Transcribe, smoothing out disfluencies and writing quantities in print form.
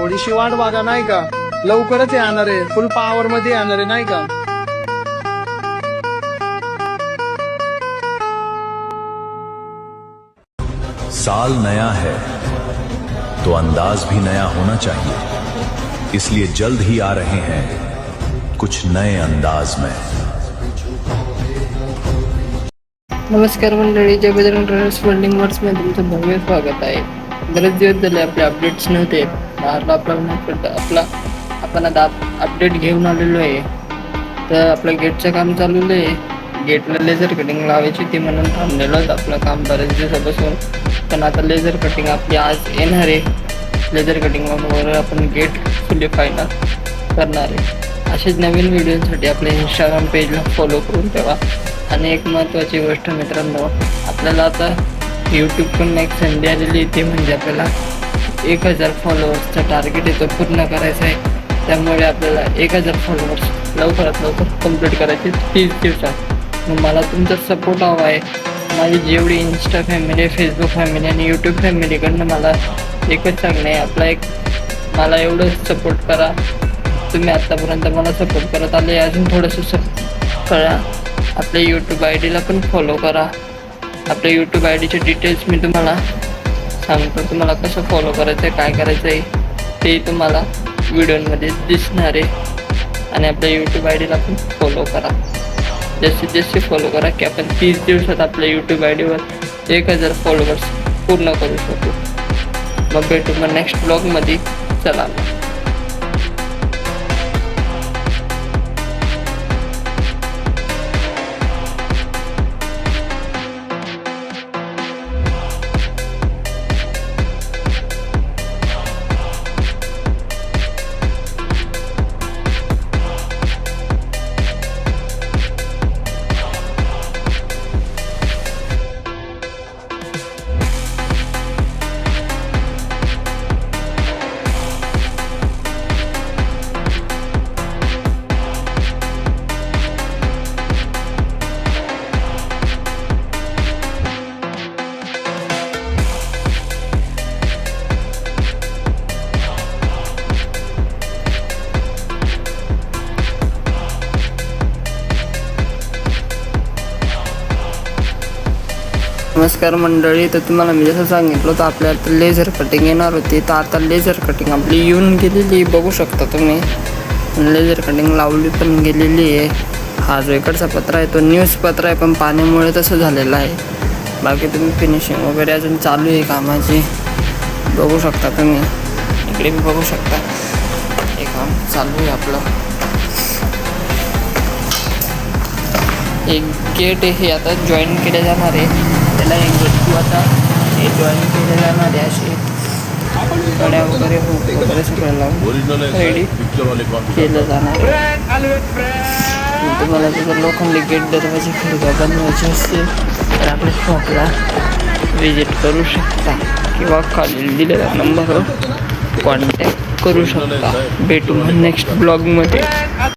थोडीशी वाट बघा नाही का, लवकरच येणार आहे, फुल पॉवर मध्ये येणार आहे नाही का. साल नया है तो अंदाज भी नया होना चाहिए, इसलिए जल्द ही आ रहे हैं कुछ नए अंदाज में. नमस्कार मंडळी, जय बजरंग ट्रेडर्स वेल्डिंग वर्क्स मध्ये तुमचं भव्य स्वागत आहे. बरेच दिवस झाले आपले अपडेट्स नव्हते. आपण आता अपडेट घेऊन आलेलो आहे. तर आपलं गेटचं काम चालू आहे. गेटला लेझर कटिंग लावायची ती म्हणून थांबलेलोच आपलं काम बरेच दिवसापासून. पण आता लेझर कटिंग आपली आज येणार आहे. लेझर कटिंगवर आपण गेट फुली फायनल करणार आहे. असेच नवीन व्हिडिओसाठी आपल्या इंस्टाग्राम पेजला फॉलो करून ठेवा. आणि एक महत्त्वाची गोष्ट मित्रांनो, आपल्याला आता यूट्यूबकडून एक संधी आलेली ती म्हणजे आपल्याला 1000 फॉलोअर्सचा टार्गेट आहे तो पूर्ण करायचा आहे. त्यामुळे आपल्याला 1000 फॉलोअर्स लवकरात लवकर कंप्लीट करायचे 30 दिवसात. मग मला तुमचा सपोर्ट हवा आहे. माझी जेवढी इंस्टा फॅमिली, फेसबुक फॅमिली आणि यूट्यूब फॅमिलीकडनं मला एकच सांगणं आहे, मला एवढं सपोर्ट करा. तुम्ही आत्तापर्यंत मला सपोर्ट करत आले, अजून थोडंसं करा. आपल्या यूट्यूब आय डीला पण फॉलो करा. आपल्या यूट्यूब आय डीचे डिटेल्स मी तुम्हाला सांगतो. तुम्हाला कसं फॉलो करायचं आहे, काय करायचं आहे ते तुम्हाला व्हिडिओमध्ये दिसणार आहे. आणि आपल्या यूट्यूब आय डीला पण फॉलो करा. जास्तीत फॉलो करा की आपण 30 दिवसात आपल्या यूट्यूब आय डीवर 1000 फॉलोअर्स पूर्ण करू शकू. मग भेटू मग नेक्स्ट ब्लॉगमध्ये. चला. नमस्कार मंडळी, तर तुम्हाला मी जसं सांगितलं होतं आपल्या आता लेझर कटिंग येणार होती. तर आता लेझर कटिंग आपली येऊन गेलेली बघू शकता तुम्ही. लेझर कटिंग लावली पण गेलेली आहे. हा जो इकडचा पत्रा आहे तो न्यूज पत्रा आहे, पण पाण्यामुळे तसं झालेलं आहे. बाकी तुम्ही फिनिशिंग वगैरे अजून चालू आहे कामाची, बघू शकता तुम्ही. इकडे बी बघू शकता हे काम चालू आहे आपलं. एक गेट हे आता जॉईन केले जाणार आहे. त्याला एक वस्तू आता हे जॉईन केले जाणार आहे. असे गड्या वगैरे वगैरे सगळं लावून रेडी केलं जाणार आहे. तुम्हाला जर लोखंडी गेट दरवाजे खिडक्या बनवायचे असतील तर आपल्या शॉपला विजिट करू शकता किंवा खाली दिलेल्या नंबरवर कॉन्टॅक्ट करू शकता. भेटू मग नेक्स्ट ब्लॉगमध्ये.